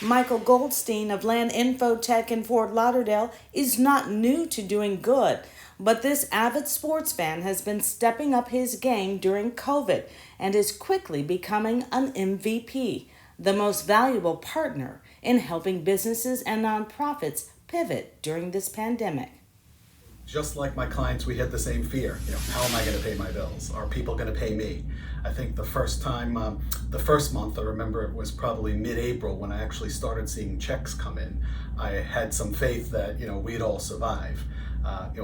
Michael Goldstein of Land Infotech in Fort Lauderdale is not new to doing good, but this avid sports fan has been stepping up his game during COVID and is quickly becoming an MVP, the most valuable partner in helping businesses and nonprofits pivot during this pandemic. Just like my clients, we had the same fear. How am I going to pay my bills? Are people going to pay me? I think the first month, I remember it was probably mid-April when I actually started seeing checks come in. I had some faith that, we'd all survive,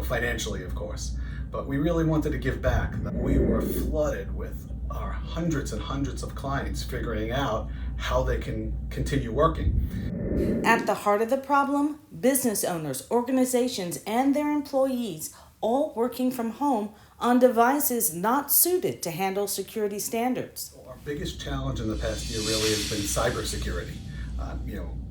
financially, of course. But we really wanted to give back. We were flooded with our hundreds and hundreds of clients figuring out how they can continue working. At the heart of the problem, business owners, organizations, and their employees all working from home on devices not suited to handle security standards. Our biggest challenge in the past year really has been cybersecurity.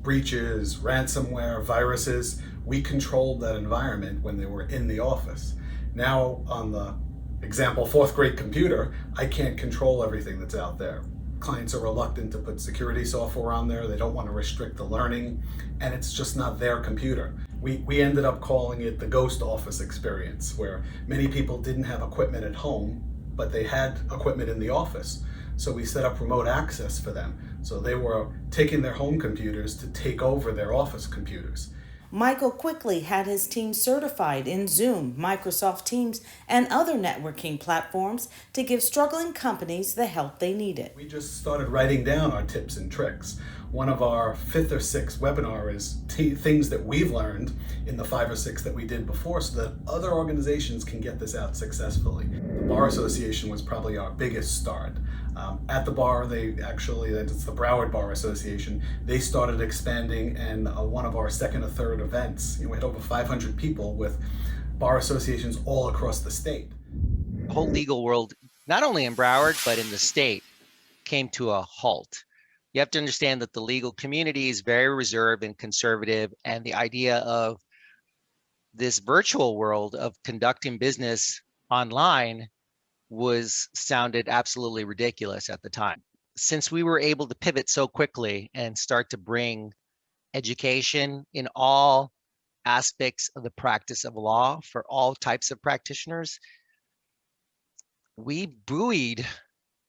Breaches, ransomware, viruses. We controlled that environment when they were in the office. Now on the example fourth grade computer, I can't control everything that's out there. Clients are reluctant to put security software on there. They don't want to restrict the learning, and it's just not their computer. We ended up calling it the ghost office experience, where many people didn't have equipment at home, but they had equipment in the office. So we set up remote access for them. So they were taking their home computers to take over their office computers. Michael quickly had his team certified in Zoom, Microsoft Teams, and other networking platforms to give struggling companies the help they needed. We just started writing down our tips and tricks. One of our 5th or 6th webinar is things that we've learned in the 5 or 6 that we did before so that other organizations can get this out successfully. The Bar Association was probably our biggest start. At the bar, it's the Broward Bar Association, they started expanding, and one of our second or third events, we had over 500 people with bar associations all across the state. The whole legal world, not only in Broward, but in the state, came to a halt. You have to understand that the legal community is very reserved and conservative, and the idea of this virtual world of conducting business online sounded absolutely ridiculous at the time. Since we were able to pivot so quickly and start to bring education in all aspects of the practice of law for all types of practitioners, we buoyed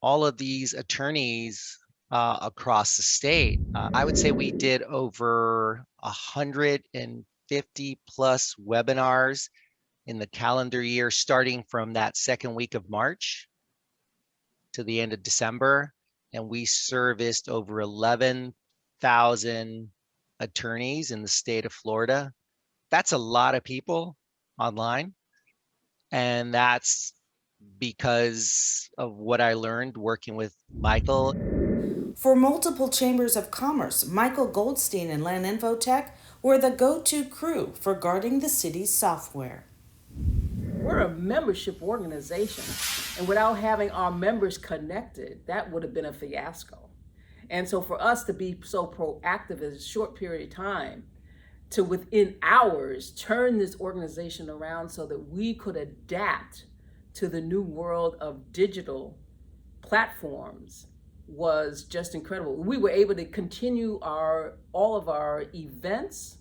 all of these attorneys across the state. I would say we did over 150 plus webinars in the calendar year, starting from that second week of March to the end of December. And we serviced over 11,000 attorneys in the state of Florida. That's a lot of people online. And that's because of what I learned working with Michael. For multiple chambers of commerce, Michael Goldstein and Land Infotech were the go-to crew for guarding the city's software. We're a membership organization, and without having our members connected, that would have been a fiasco. And so for us to be so proactive in a short period of time to within hours turn this organization around so that we could adapt to the new world of digital platforms was just incredible. We were able to continue all of our events,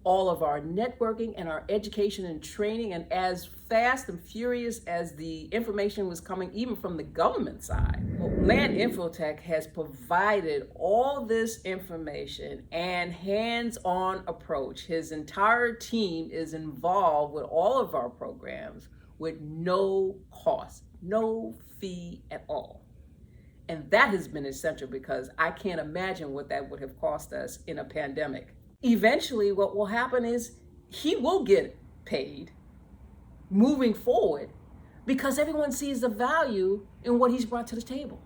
all of our networking and our education and training, and as fast and furious as the information was coming, even from the government side. Land Infotech has provided all this information and hands-on approach. His entire team is involved with all of our programs with no cost, no fee at all. And that has been essential because I can't imagine what that would have cost us in a pandemic. Eventually, what will happen is he will get paid moving forward because everyone sees the value in what he's brought to the table.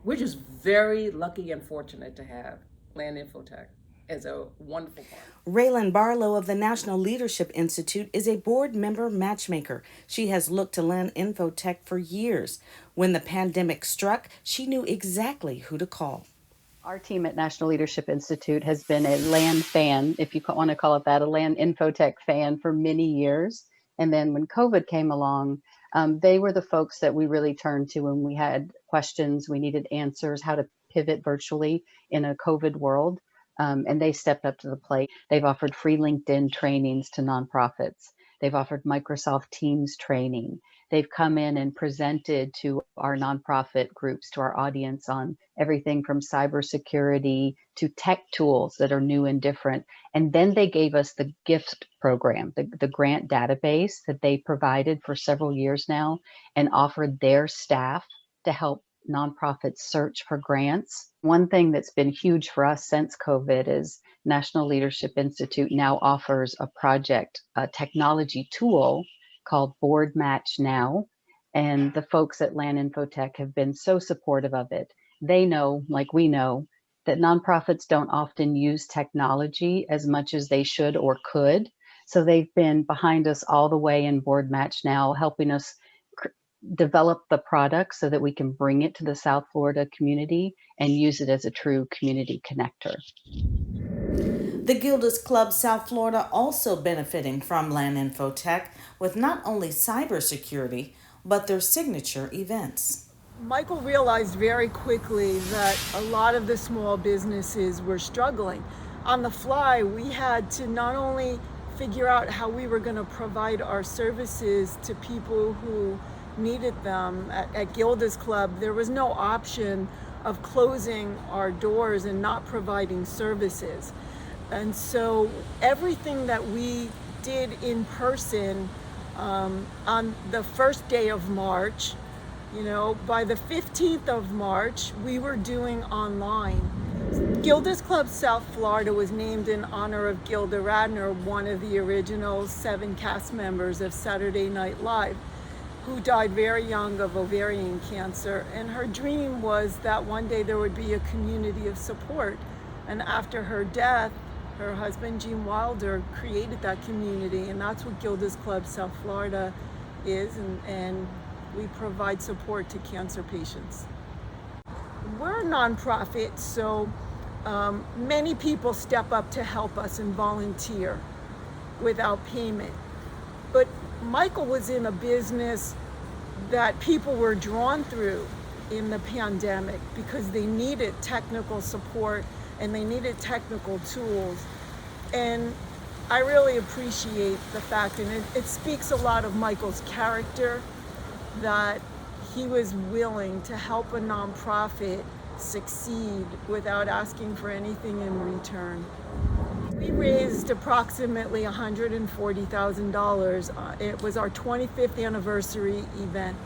We're just very lucky and fortunate to have Land Infotech as a wonderful partner. RAELYN Barlow of the National Leadership Institute is a board member matchmaker. She has looked to Land Infotech for years. When the pandemic struck, she knew exactly who to call. Our team at National Leadership Institute has been a LAN fan, if you want to call it that, a LAN Infotech fan for many years. And then when COVID came along, they were the folks that we really turned to when we had questions, we needed answers, how to pivot virtually in a COVID world. and they stepped up to the plate. They've offered free LinkedIn trainings to nonprofits. They've offered Microsoft Teams training. They've come in and presented to our nonprofit groups, to our audience, on everything from cybersecurity to tech tools that are new and different. And then they gave us the gift program, the grant database that they provided for several years now, and offered their staff to help nonprofits search for grants. One thing that's been huge for us since COVID is National Leadership Institute now offers a project, a technology tool called Board Match Now. And the folks at LAN Infotech have been so supportive of it. They know, like we know, that nonprofits don't often use technology as much as they should or could. So they've been behind us all the way in Board Match Now, helping us develop the product so that we can bring it to the South Florida community and use it as a true community connector. The Gilda's Club South Florida also benefiting from LAN Infotech with not only cybersecurity, but their signature events. Michael realized very quickly that a lot of the small businesses were struggling. On the fly, we had to not only figure out how we were going to provide our services to people who needed them. At Gilda's Club, there was no option of closing our doors and not providing services. And so everything that we did in person on the first day of March, by the 15th of March, we were doing online. Gilda's Club South Florida was named in honor of Gilda Radner, one of the original 7 cast members of Saturday Night Live, who died very young of ovarian cancer. And her dream was that one day there would be a community of support. And after her death, her husband, Gene Wilder, created that community. And that's what Gilda's Club South Florida is. And we provide support to cancer patients. We're a nonprofit, so many people step up to help us and volunteer without payment. But Michael was in a business that people were drawn through in the pandemic because they needed technical support and they needed technical tools. And I really appreciate the fact, and it speaks a lot of Michael's character, that he was willing to help a nonprofit succeed without asking for anything in return. We raised approximately $140,000. It was our 25th anniversary event,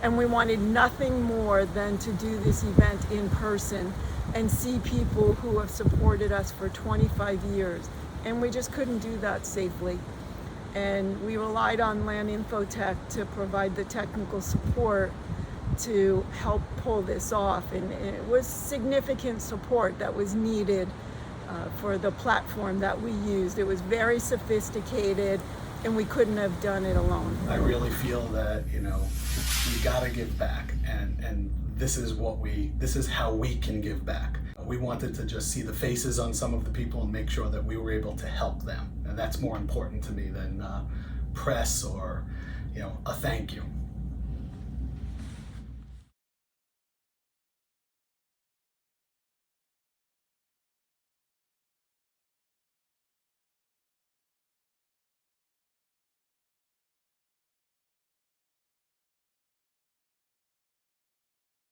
and we wanted nothing more than to do this event in person and see people who have supported us for 25 years. And we just couldn't do that safely. And we relied on LAN Infotech to provide the technical support to help pull this off. And it was significant support that was needed for the platform that we used. It was very sophisticated, and we couldn't have done it alone. I really feel that, we gotta give back, and this is how we can give back. We wanted to just see the faces on some of the people and make sure that we were able to help them. And that's more important to me than press or, a thank you.